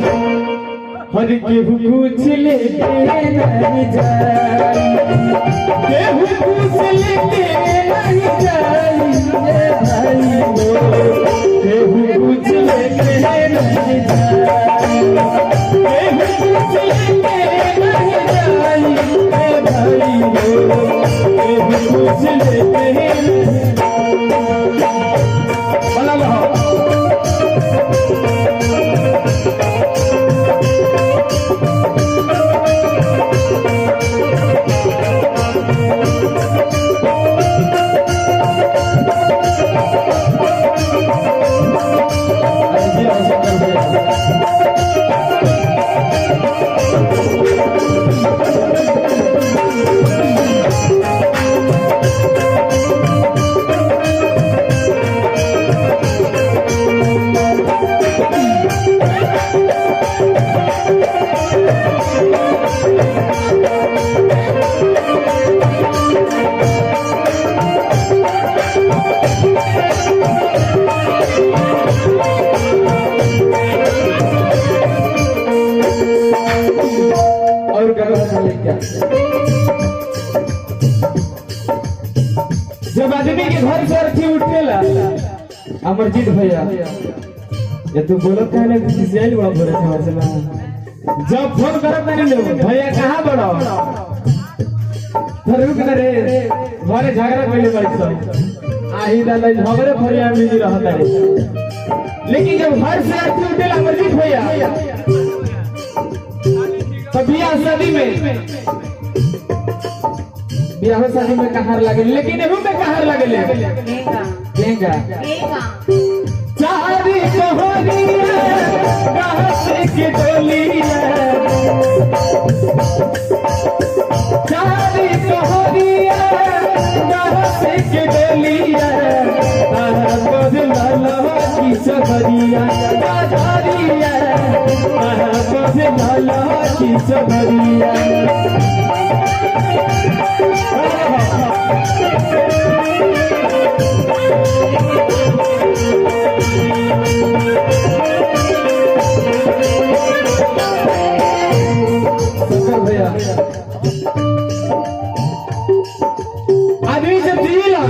हर केहू पूछ लेते नहीं जाई, केहू पूछ लेते नहीं जाई रे भाई हो, केहू पूछ लेते नहीं जाई, केहू पूछ लेते नहीं जाई रे भाई हो, केहू पूछ लेते नहीं बना लो। जब आदमी के घर से अर्थी उठेला अमरजीत भैया ये तू बोलत कहले किसियाल बड़ा बोले हमर से ना जब फोन करत नहीं लोग भैया कहां बड़ा रुक रे घरे झगड़ा कइले बड़ी सब आही दादा झगड़े भैया मिली रहत रे, लेकिन जब घर से अर्थी उठेला अमरजीत भैया तो बियाह शादी में कहार लगे, लेकिन एहू में कहार लगे लेगा चारी कहानियां घास की डोलियां, चारी कहानियां घास की डोलियां, लाला की सबरिया बाजारिया, लाला की सबरिया। आदमी जब जिएला,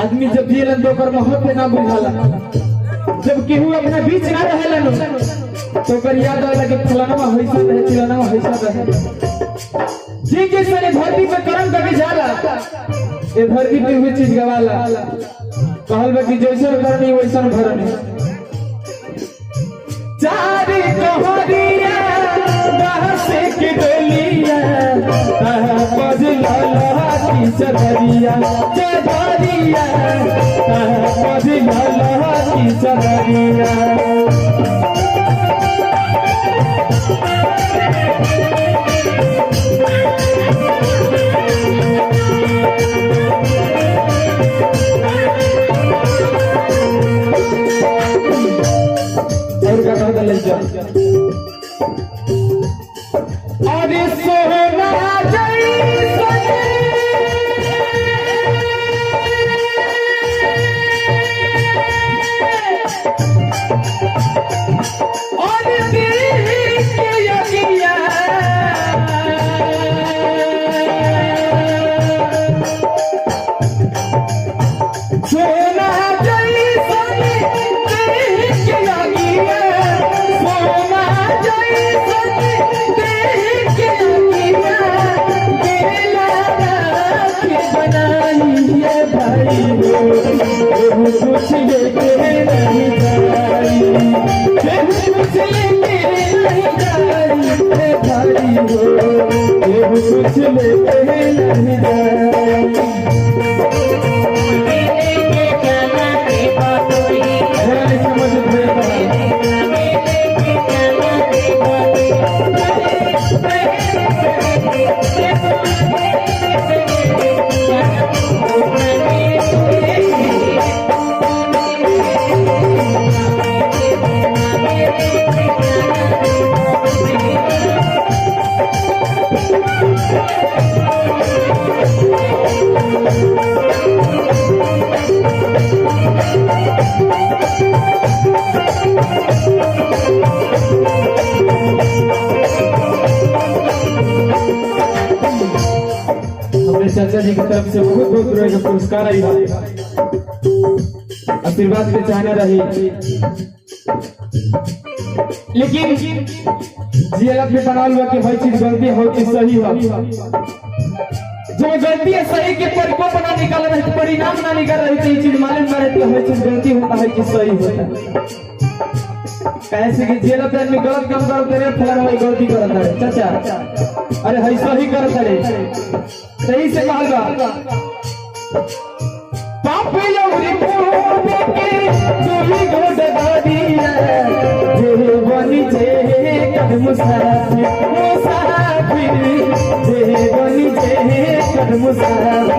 आदमी जब जिएला तो ओकर महत्व ना बुझाला। जब केहू अपना बीच ना रहेला तो ओकर याद आला कि फलाना होइसा रहे, चिलाना होइसा रहे। जी के सारे धरती पे कर्म करके जाला, ये धरती पे हुई चीज गवाला। कहल बा कि जैसन करनी वैसन भरनी। चारी कहानियां घास की डोलियां, लाला की सबरिया बाजारिया, लाला की सबरिया। अरे सोना कुछ लेके नहीं जाई, कुछ लेके नहीं जाई भाई हो, कुछ लेके नहीं जाई। Thank you. जी की तरफ से बहुत बहुत रुपए का पुरस्कार आई है। आशीर्वाद के चाहने रही, लेकिन जीएलएफ में बनाल हुआ कि भाई चीज गलती हो कि सही हो, जो गलती है सही के परिकोप ना निकाल रहे, परिणाम ना निकाल रहे, तो ये चीज मालूम ना रहती है चीज गलती होता है कि सही होता है। कैसे कि जेल पे आदमी गलत काम करते रहे, फलाना भाई गलती करता है चाचा, अरे है सही करता रहे, सही से कहलबा पाप यौरी मोने के दूरी गोड गादिया जे बनी जे कदम मुसाफिर मुसाफिर, जे बनी जे कदम मुसाफिर।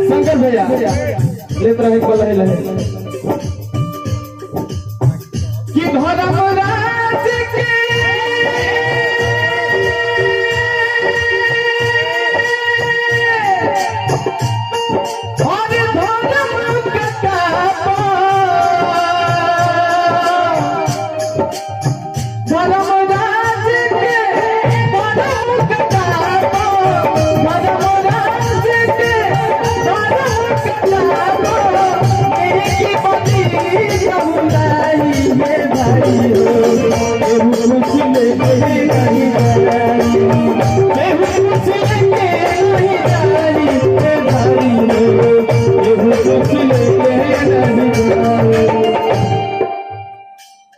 शंकर भैया ले तरह बोल रहे कि धर्म राज के और धर्म का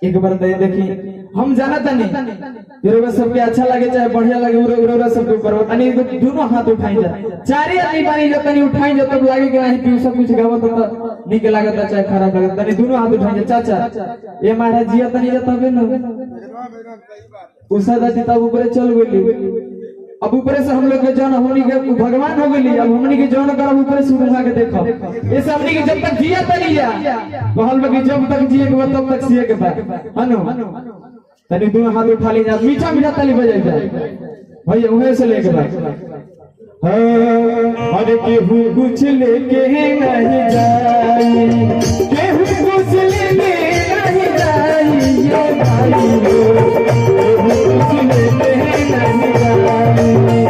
एक बार देखी हम जाना था नहीं सबके अच्छा लगे चाहे बढ़िया लगे सबके ऊपर दोनों हाथ उठाई जा, चारे आदमी बानी जो तनी उठाई जा तब लागे कि नहीं पीऊ सब कुछ गावत त निक लागत चाहे खराब लागत, तनी दोनों हाथ उठाई जा। चाचा ये महाराज जिया तनी जा तबे न उसा दादी तब ऊपर चल गेली, अब ऊपर से हम लोग के जन हमनी के भगवान हो गई, अब हमनी के जन करब ऊपर से उठा के देखो ये सब हमनी के जब तक जिया तनी जा कहल बा कि जब तक जिए के तब तक सिए के बा हनु तनी दोनों हाथ उठा ली जा, मीठा मीठा ताली बजाई जा भैया उहे से लेके बा। अरे केहू कुछ लेके नहीं जाई, केहू कुछ लेके नहीं जाई ये भाई हो, केहू कुछ लेके नहीं जाई।